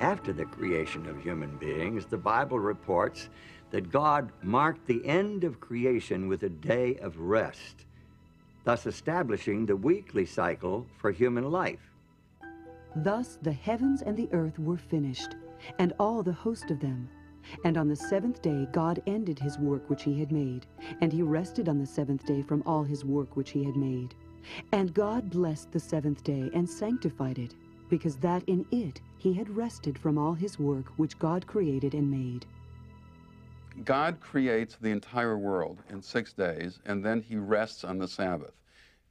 After the creation of human beings, the Bible reports that God marked the end of creation with a day of rest, thus establishing the weekly cycle for human life. Thus the heavens and the earth were finished, and all the host of them. And on the seventh day God ended his work which he had made, and he rested on the seventh day from all his work which he had made. And God blessed the seventh day and sanctified it, because that in it he had rested from all his work which God created and made. God creates the entire world in 6 days, and then he rests on the Sabbath.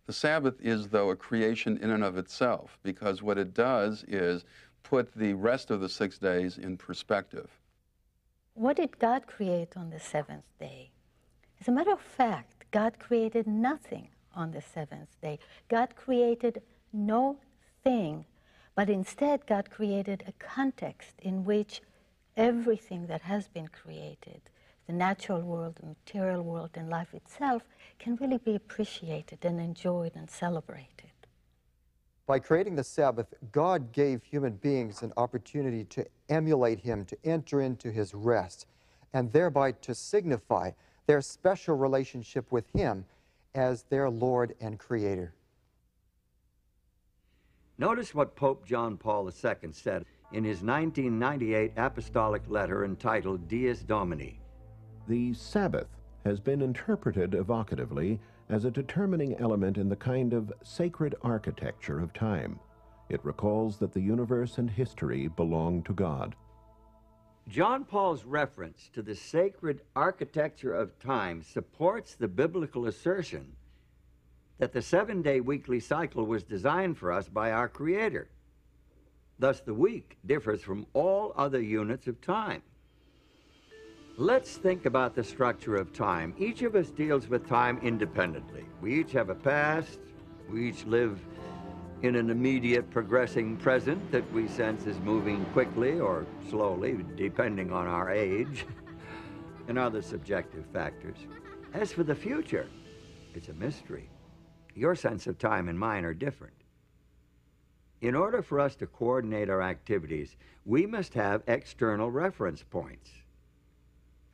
The Sabbath is, though, a creation in and of itself, because what it does is put the rest of the 6 days in perspective. What did God create on the seventh day? As a matter of fact, God created nothing on the seventh day. God created no thing, but instead God created a context in which everything that has been created, the natural world, the material world, and life itself, can really be appreciated and enjoyed and celebrated. By creating the Sabbath, God gave human beings an opportunity to emulate him, to enter into his rest, and thereby to signify their special relationship with him as their Lord and Creator. Notice what Pope John Paul II said in his 1998 apostolic letter entitled Dies Domini. The Sabbath has been interpreted evocatively as a determining element in the kind of sacred architecture of time. It recalls that the universe and history belong to God. John Paul's reference to the sacred architecture of time supports the biblical assertion that the 7-day weekly cycle was designed for us by our Creator. Thus, the week differs from all other units of time. Let's think about the structure of time. Each of us deals with time independently. We each have a past. We each live in an immediate progressing present that we sense is moving quickly or slowly, depending on our age and other subjective factors. As for the future, it's a mystery. Your sense of time and mine are different. In order for us to coordinate our activities, we must have external reference points.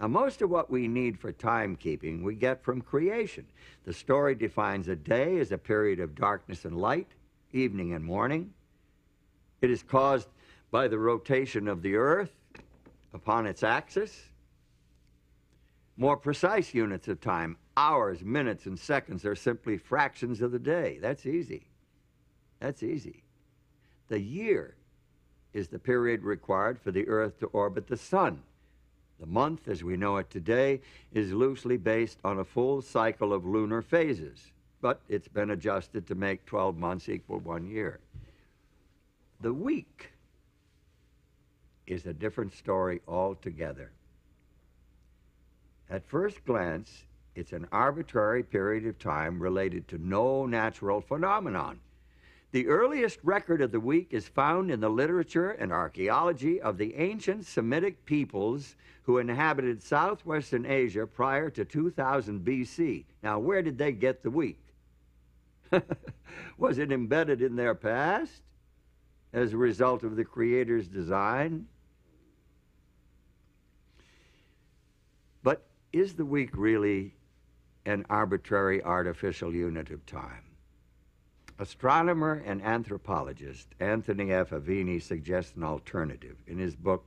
Now, most of what we need for timekeeping we get from creation. The story defines a day as a period of darkness and light, evening and morning. It is caused by the rotation of the earth upon its axis. More precise units of time, hours, minutes, and seconds, are simply fractions of the day. That's easy. That's easy. The year is the period required for the earth to orbit the sun. The month, as we know it today, is loosely based on a full cycle of lunar phases, but it's been adjusted to make 12 months equal 1 year. The week is a different story altogether. At first glance, it's an arbitrary period of time related to no natural phenomenon. The earliest record of the week is found in the literature and archaeology of the ancient Semitic peoples who inhabited southwestern Asia prior to 2000 BC. Now, where did they get the week? Was it embedded in their past as a result of the Creator's design? But is the week really an arbitrary artificial unit of time? Astronomer and anthropologist Anthony F. Avini suggests an alternative in his book,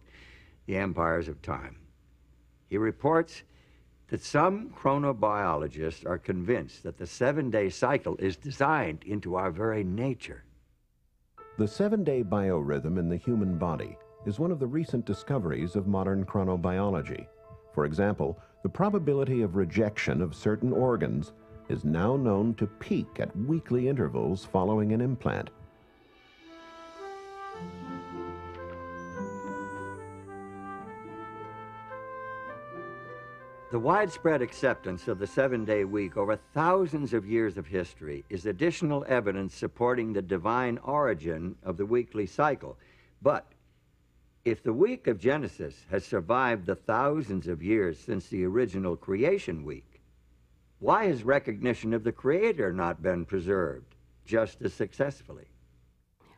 The Empires of Time. He reports that some chronobiologists are convinced that the 7-day cycle is designed into our very nature. The 7-day biorhythm in the human body is one of the recent discoveries of modern chronobiology. For example, the probability of rejection of certain organs is now known to peak at weekly intervals following an implant. The widespread acceptance of the 7-day week over thousands of years of history is additional evidence supporting the divine origin of the weekly cycle. But if the week of Genesis has survived the thousands of years since the original creation week, why has recognition of the Creator not been preserved just as successfully?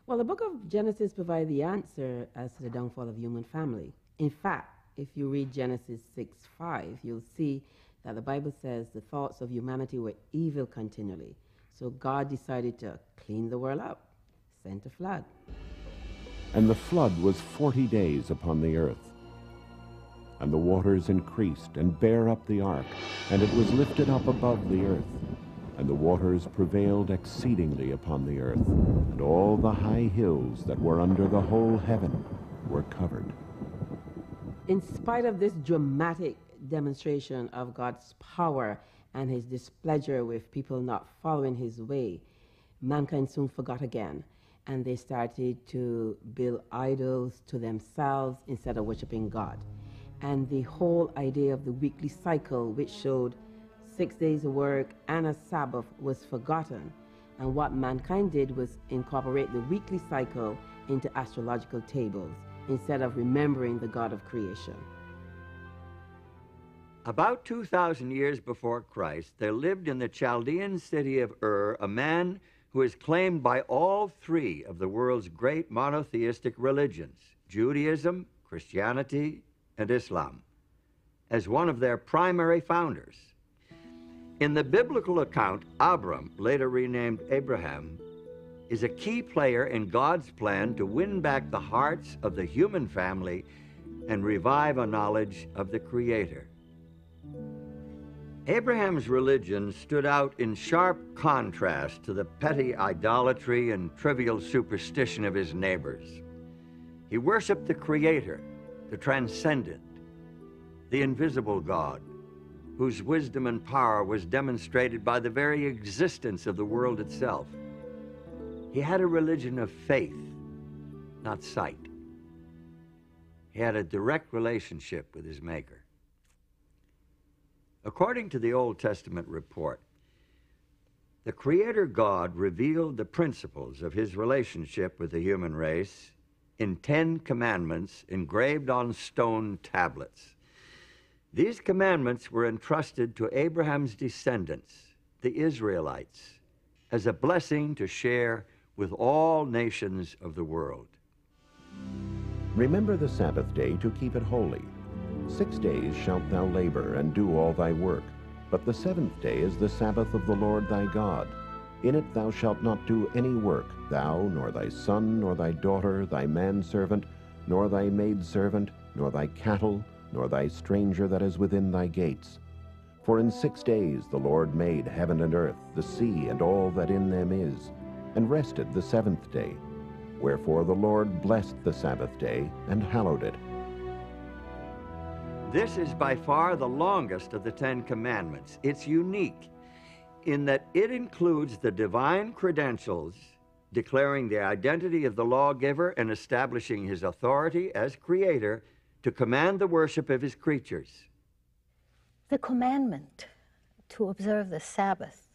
Well, the book of Genesis provides the answer as to the downfall of the human family. In fact, if you read Genesis 6:5, you'll see that the Bible says the thoughts of humanity were evil continually. So God decided to clean the world up, sent a flood. And the flood was 40 days upon the earth. And the waters increased and bare up the ark, and it was lifted up above the earth. And the waters prevailed exceedingly upon the earth, and all the high hills that were under the whole heaven were covered. In spite of this dramatic demonstration of God's power and his displeasure with people not following his way, mankind soon forgot again, and they started to build idols to themselves instead of worshiping God. And the whole idea of the weekly cycle, which showed 6 days of work and a Sabbath, was forgotten. And what mankind did was incorporate the weekly cycle into astrological tables instead of remembering the God of creation. About 2,000 years before Christ, there lived in the Chaldean city of Ur a man who is claimed by all three of the world's great monotheistic religions, Judaism, Christianity, and Islam, as one of their primary founders. In the biblical account, Abram, later renamed Abraham, is a key player in God's plan to win back the hearts of the human family and revive a knowledge of the Creator. Abraham's religion stood out in sharp contrast to the petty idolatry and trivial superstition of his neighbors. He worshiped the Creator, the transcendent, the invisible God, whose wisdom and power was demonstrated by the very existence of the world itself. He had a religion of faith, not sight. He had a direct relationship with his Maker. According to the Old Testament report, the Creator God revealed the principles of his relationship with the human race in 10 commandments engraved on stone tablets. These commandments were entrusted to Abraham's descendants, the Israelites, as a blessing to share with all nations of the world. Remember the Sabbath day to keep it holy. 6 days shalt thou labor and do all thy work, but the 7th day is the Sabbath of the Lord thy God. In it thou shalt not do any work, thou, nor thy son, nor thy daughter, thy manservant, nor thy maidservant, nor thy cattle, nor thy stranger that is within thy gates. For in 6 days the Lord made heaven and earth, the sea, and all that in them is, and rested the 7th day. Wherefore the Lord blessed the Sabbath day, and hallowed it. This is by far the longest of the 10 Commandments. It's unique in that it includes the divine credentials declaring the identity of the lawgiver and establishing his authority as creator to command the worship of his creatures. The commandment to observe the Sabbath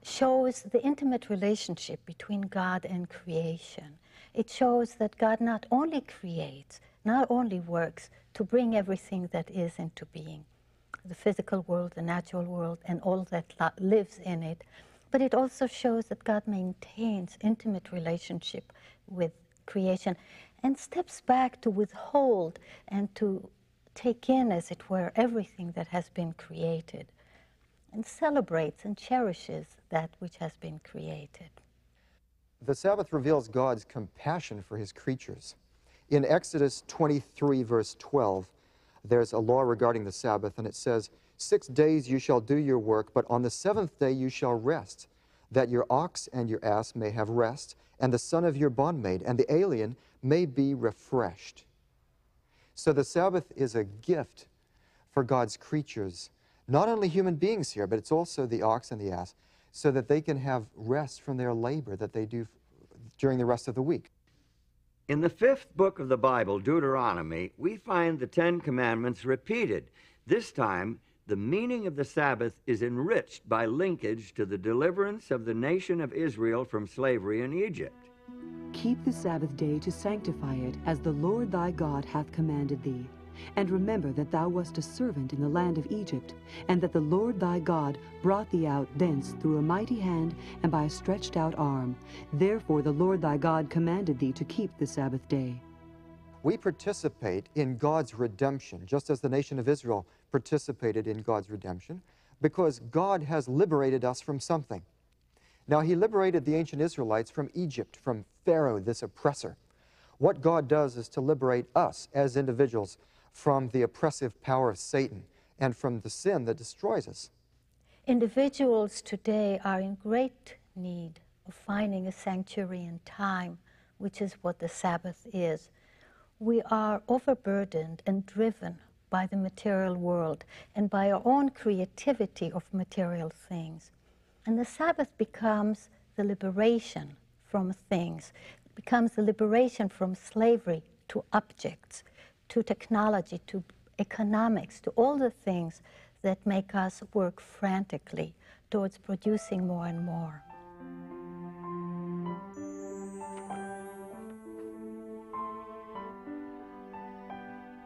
shows the intimate relationship between God and creation. It shows that God not only creates, not only works to bring everything that is into being, the physical world, the natural world, and all that lives in it, but it also shows that God maintains intimate relationship with creation and steps back to withhold and to take in, as it were, everything that has been created, and celebrates and cherishes that which has been created. The Sabbath reveals God's compassion for his creatures. In Exodus 23, verse 12, there's a law regarding the Sabbath, and it says, 6 days you shall do your work, but on the 7th day you shall rest, that your ox and your ass may have rest, and the son of your bondmaid and the alien may be refreshed. So the Sabbath is a gift for God's creatures, not only human beings here, but it's also the ox and the ass, so that they can have rest from their labor that they do during the rest of the week. In the 5th book of the Bible, Deuteronomy, we find the 10 Commandments repeated. This time, the meaning of the Sabbath is enriched by linkage to the deliverance of the nation of Israel from slavery in Egypt. Keep the Sabbath day to sanctify it, as the Lord thy God hath commanded thee. And remember that thou wast a servant in the land of Egypt, and that the Lord thy God brought thee out thence through a mighty hand and by a stretched out arm. Therefore the Lord thy God commanded thee to keep the Sabbath day. We participate in God's redemption, just as the nation of Israel participated in God's redemption, because God has liberated us from something. Now, he liberated the ancient Israelites from Egypt, from Pharaoh, this oppressor. What God does is to liberate us as individuals from the oppressive power of Satan and from the sin that destroys us. Individuals today are in great need of finding a sanctuary in time, which is what the Sabbath is. We are overburdened and driven by the material world and by our own creativity of material things. And the Sabbath becomes the liberation from things, becomes the liberation from slavery to objects, to technology, to economics, to all the things that make us work frantically towards producing more and more.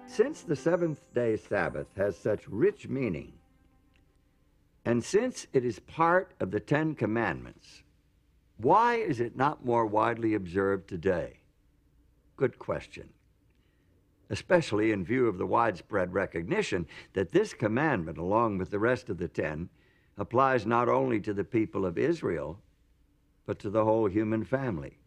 Since the seventh-day Sabbath has such rich meaning, and since it is part of the Ten Commandments, why is it not more widely observed today? Good question. Especially in view of the widespread recognition that this commandment, along with the rest of the 10, applies not only to the people of Israel, but to the whole human family.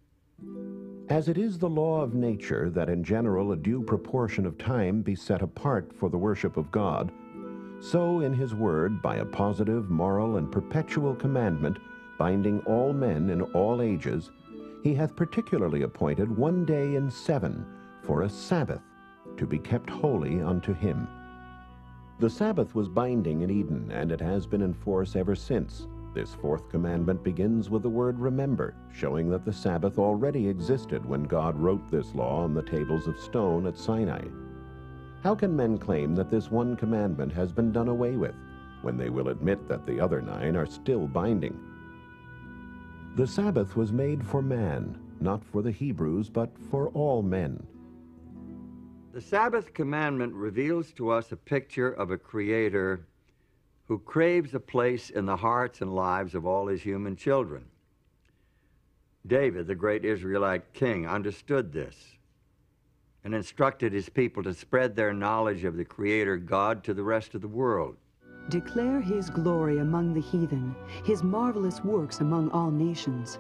As it is the law of nature that in general a due proportion of time be set apart for the worship of God, so in his word, by a positive, moral, and perpetual commandment, binding all men in all ages, he hath particularly appointed one day in 7 for a Sabbath, to be kept holy unto him. The Sabbath was binding in Eden, and it has been in force ever since. This fourth commandment begins with the word remember, showing that the Sabbath already existed when God wrote this law on the tables of stone at Sinai. How can men claim that this one commandment has been done away with, when they will admit that the other 9 are still binding? The Sabbath was made for man, not for the Hebrews, but for all men. The Sabbath commandment reveals to us a picture of a Creator who craves a place in the hearts and lives of all his human children. David, the great Israelite king, understood this and instructed his people to spread their knowledge of the Creator God to the rest of the world. Declare his glory among the heathen, his marvelous works among all nations.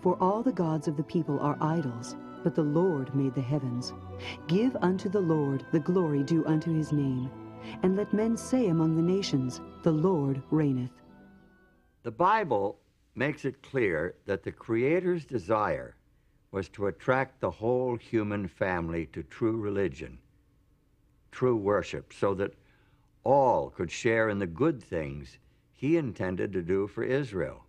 For all the gods of the people are idols, but the Lord made the heavens. Give unto the Lord the glory due unto his name, and let men say among the nations, the Lord reigneth. The Bible makes it clear that the Creator's desire was to attract the whole human family to true religion, true worship, so that all could share in the good things he intended to do for Israel.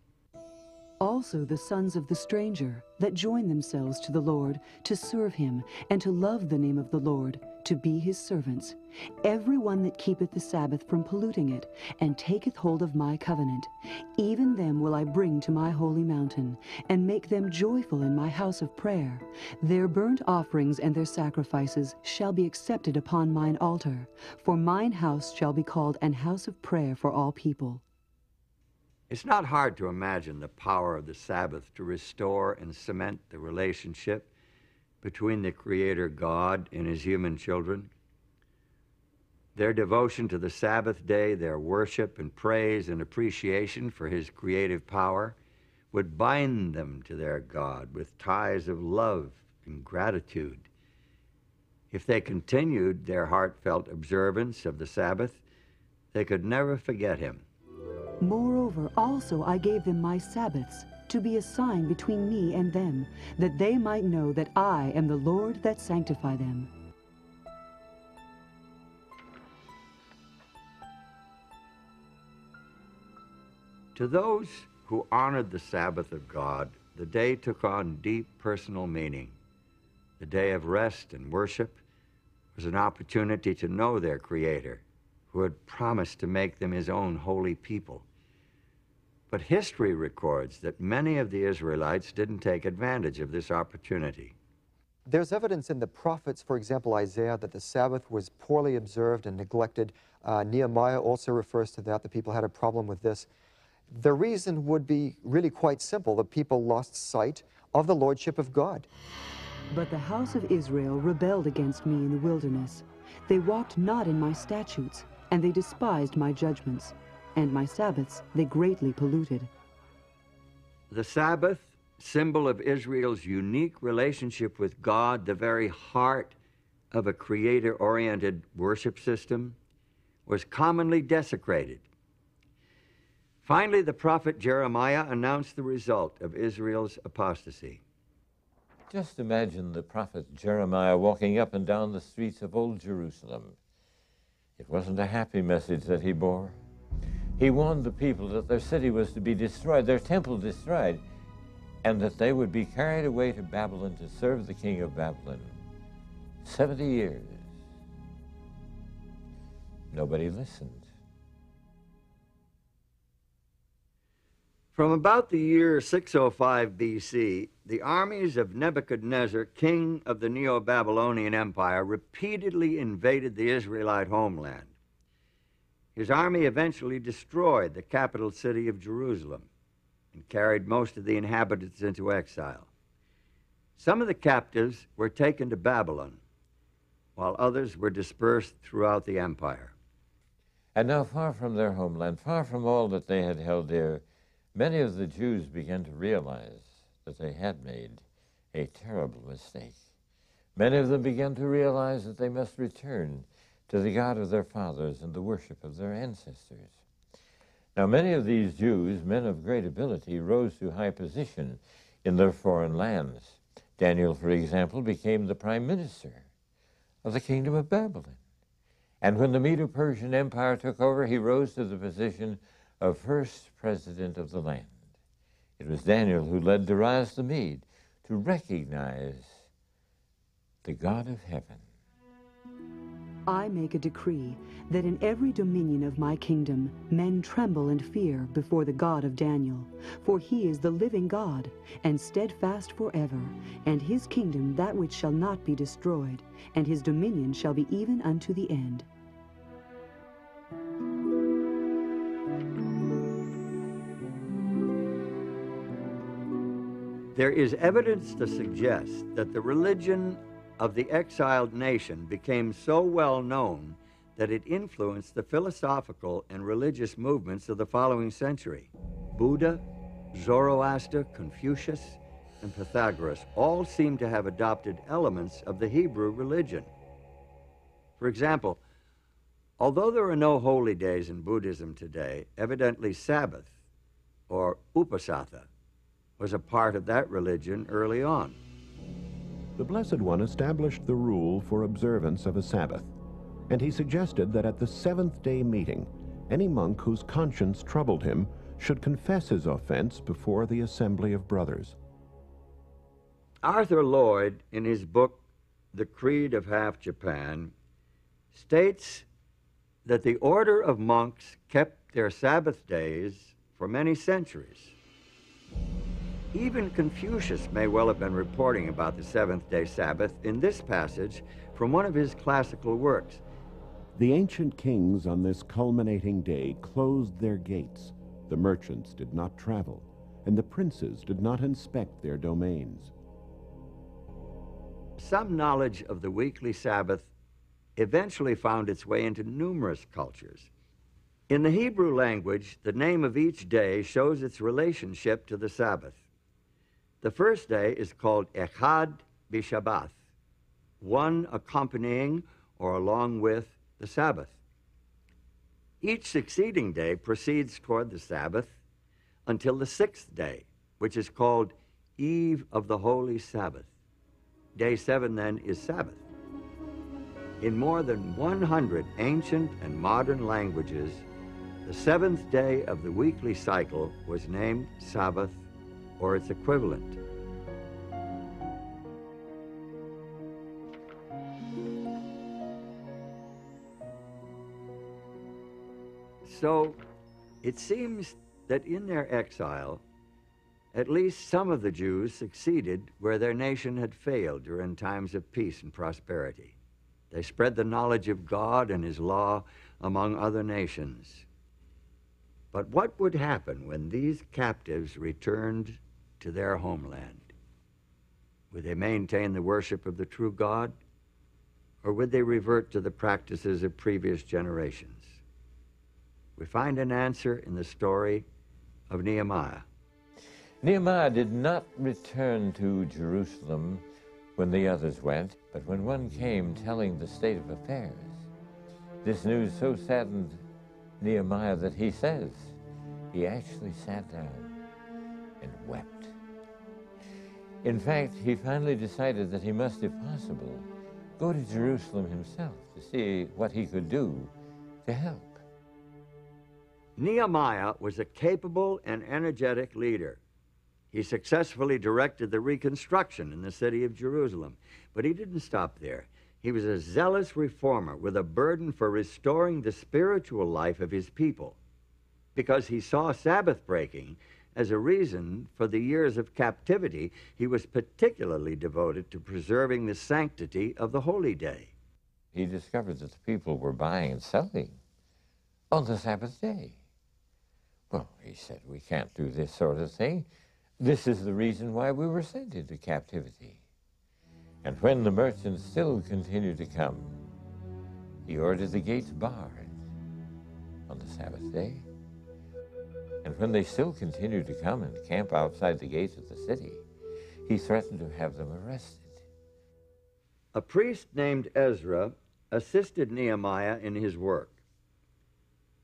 Also the sons of the stranger that join themselves to the Lord, to serve him, and to love the name of the Lord, to be his servants. Every one that keepeth the Sabbath from polluting it, and taketh hold of my covenant, even them will I bring to my holy mountain, and make them joyful in my house of prayer. Their burnt offerings and their sacrifices shall be accepted upon mine altar, for mine house shall be called an house of prayer for all people. It's not hard to imagine the power of the Sabbath to restore and cement the relationship between the Creator God and his human children. Their devotion to the Sabbath day, their worship and praise and appreciation for his creative power would bind them to their God with ties of love and gratitude. If they continued their heartfelt observance of the Sabbath, they could never forget him. Moreover, also I gave them my Sabbaths, to be a sign between me and them, that they might know that I am the Lord that sanctify them. To those who honored the Sabbath of God, the day took on deep personal meaning. The day of rest and worship was an opportunity to know their Creator, who had promised to make them his own holy people. But history records that many of the Israelites didn't take advantage of this opportunity. There's evidence in the prophets, for example, Isaiah, that the Sabbath was poorly observed and neglected. Nehemiah also refers to that. The people had a problem with this. The reason would be really quite simple. The people lost sight of the lordship of God. But the house of Israel rebelled against me in the wilderness. They walked not in my statutes, and they despised my judgments. And my Sabbaths they greatly polluted. The Sabbath, symbol of Israel's unique relationship with God, the very heart of a creator-oriented worship system, was commonly desecrated. Finally, the prophet Jeremiah announced the result of Israel's apostasy. Just imagine the prophet Jeremiah walking up and down the streets of Old Jerusalem. It wasn't a happy message that he bore. He warned the people that their city was to be destroyed, their temple destroyed, and that they would be carried away to Babylon to serve the king of Babylon. 70 years. Nobody listened. From about the year 605 BC, the armies of Nebuchadnezzar, king of the Neo-Babylonian Empire, repeatedly invaded the Israelite homeland. His army eventually destroyed the capital city of Jerusalem and carried most of the inhabitants into exile. Some of the captives were taken to Babylon, while others were dispersed throughout the empire. And now, far from their homeland, far from all that they had held dear, many of the Jews began to realize that they had made a terrible mistake. Many of them began to realize that they must return to the God of their fathers and the worship of their ancestors. Now, many of these Jews, men of great ability, rose to high position in their foreign lands. Daniel, for example, became the prime minister of the kingdom of Babylon. And when the Medo-Persian Empire took over, he rose to the position of first president of the land. It was Daniel who led Darius the Mede to recognize the God of heaven. I make a decree that in every dominion of my kingdom men tremble and fear before the God of Daniel, for he is the living God, and steadfast forever, and his kingdom that which shall not be destroyed, and his dominion shall be even unto the end. There is evidence to suggest that the religion of the exiled nation became so well known that it influenced the philosophical and religious movements of the following century. Buddha, Zoroaster, Confucius, and Pythagoras all seem to have adopted elements of the Hebrew religion. For example, although there are no holy days in Buddhism today, evidently Sabbath, or Upasatha, was a part of that religion early on. The Blessed One established the rule for observance of a Sabbath, and he suggested that at the seventh-day meeting, any monk whose conscience troubled him should confess his offense before the assembly of brothers. Arthur Lloyd, in his book, The Creed of Half Japan, states that the order of monks kept their Sabbath days for many centuries. Even Confucius may well have been reporting about the seventh-day Sabbath in this passage from one of his classical works. The ancient kings on this culminating day closed their gates. The merchants did not travel, and the princes did not inspect their domains. Some knowledge of the weekly Sabbath eventually found its way into numerous cultures. In the Hebrew language, the name of each day shows its relationship to the Sabbath. The first day is called Echad B'Shabbath, one accompanying or along with the Sabbath. Each succeeding day proceeds toward the Sabbath until the sixth day, which is called Eve of the Holy Sabbath. Day 7 then is Sabbath. In more than 100 ancient and modern languages, the seventh day of the weekly cycle was named Sabbath or its equivalent. So it seems that in their exile, At least some of the Jews succeeded where their nation had failed during times of peace and prosperity. They spread the knowledge of God and His law among other nations. But what would happen when these captives returned to their homeland? Would they maintain the worship of the true God, or would they revert to the practices of previous generations? We find an answer in the story of Nehemiah. Nehemiah did not return to Jerusalem when the others went, but when one came telling the state of affairs. This news so saddened Nehemiah that he says he actually sat down and wept. In fact, he finally decided that he must, if possible, go to Jerusalem himself to see what he could do to help. Nehemiah was a capable and energetic leader. He successfully directed the reconstruction in the city of Jerusalem, but he didn't stop there. He was a zealous reformer with a burden for restoring the spiritual life of his people, because he saw Sabbath breaking as a reason for the years of captivity. He was particularly devoted to preserving the sanctity of the holy day. He discovered that the people were buying and selling on the Sabbath day. Well, he said, we can't do this sort of thing. This is the reason why we were sent into captivity. And when the merchants still continued to come, he ordered the gates barred on the Sabbath day. And when they still continued to come and camp outside the gates of the city, he threatened to have them arrested. A priest named Ezra assisted Nehemiah in his work.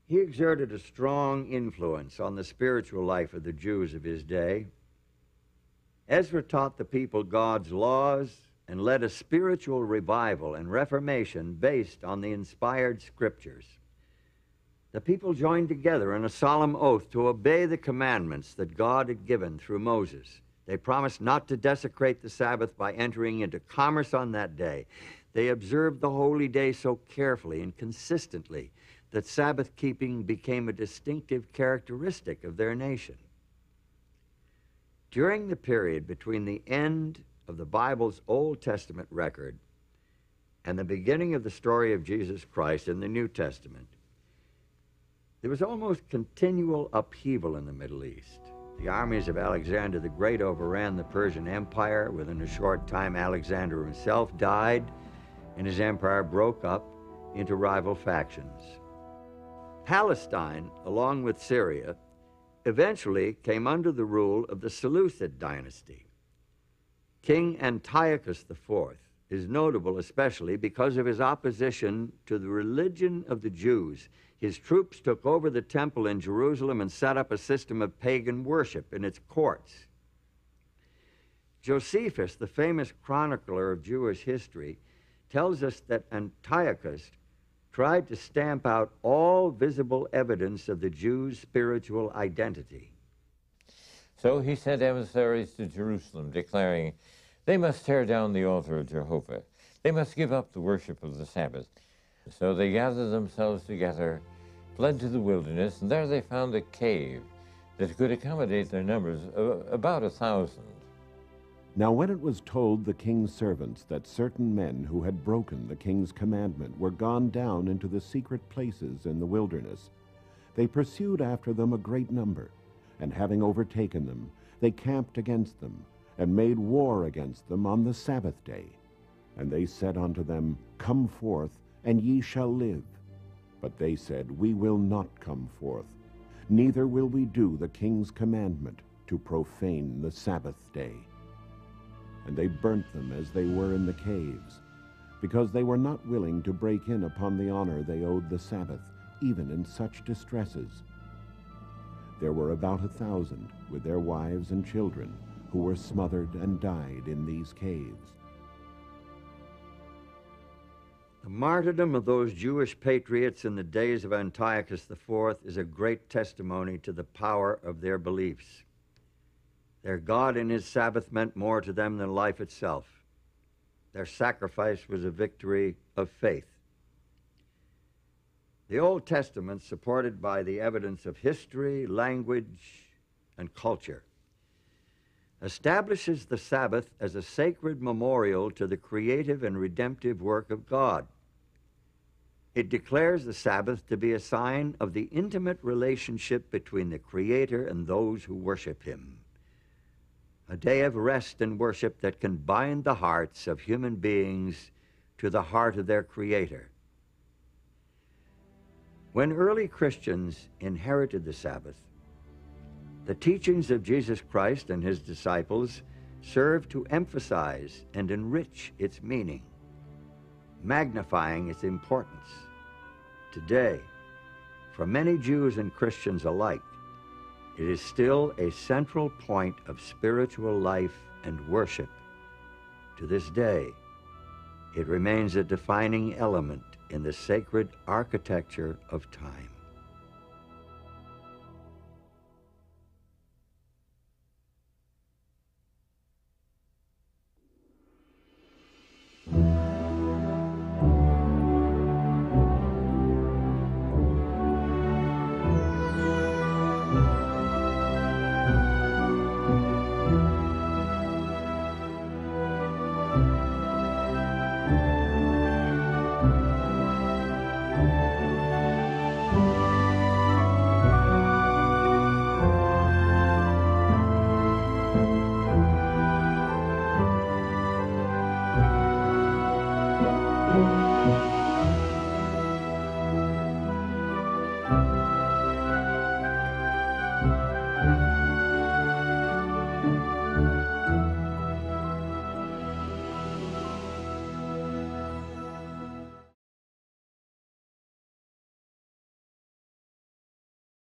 He exerted a strong influence on the spiritual life of the Jews of his day. Ezra taught the people God's laws and led a spiritual revival and reformation based on the inspired scriptures. The people joined together in a solemn oath to obey the commandments that God had given through Moses. They promised not to desecrate the Sabbath by entering into commerce on that day. They observed the holy day so carefully and consistently that Sabbath keeping became a distinctive characteristic of their nation. During the period between the end of the Bible's Old Testament record and the beginning of the story of Jesus Christ in the New Testament, there was almost continual upheaval in the Middle East. The armies of Alexander the Great overran the Persian Empire. Within a short time, Alexander himself died, and his empire broke up into rival factions. Palestine, along with Syria, eventually came under the rule of the Seleucid dynasty. King Antiochus IV is notable especially because of his opposition to the religion of the Jews. His troops took over the temple in Jerusalem and set up a system of pagan worship in its courts. Josephus, the famous chronicler of Jewish history, tells us that Antiochus tried to stamp out all visible evidence of the Jews' spiritual identity. So he sent emissaries to Jerusalem, declaring, they must tear down the altar of Jehovah. They must give up the worship of the Sabbath. So they gathered themselves together, fled to the wilderness, and there they found a cave that could accommodate their numbers, about 1,000. Now when it was told the king's servants that certain men who had broken the king's commandment were gone down into the secret places in the wilderness, they pursued after them a great number, and having overtaken them, they camped against them, and made war against them on the Sabbath day. And they said unto them, Come forth, and ye shall live. But they said, We will not come forth, neither will we do the king's commandment to profane the Sabbath day. And they burnt them as they were in the caves, because they were not willing to break in upon the honor they owed the Sabbath, even in such distresses. There were about 1,000, with their wives and children, who were smothered and died in these caves. The martyrdom of those Jewish patriots in the days of Antiochus IV is a great testimony to the power of their beliefs. Their God and his Sabbath meant more to them than life itself. Their sacrifice was a victory of faith. The Old Testament, supported by the evidence of history, language, and culture, establishes the Sabbath as a sacred memorial to the creative and redemptive work of God. It declares the Sabbath to be a sign of the intimate relationship between the Creator and those who worship Him. A day of rest and worship that can bind the hearts of human beings to the heart of their Creator. When early Christians inherited the Sabbath, the teachings of Jesus Christ and His disciples served to emphasize and enrich its meaning, magnifying its importance. Today, for many Jews and Christians alike, it is still a central point of spiritual life and worship. To this day, it remains a defining element in the sacred architecture of time.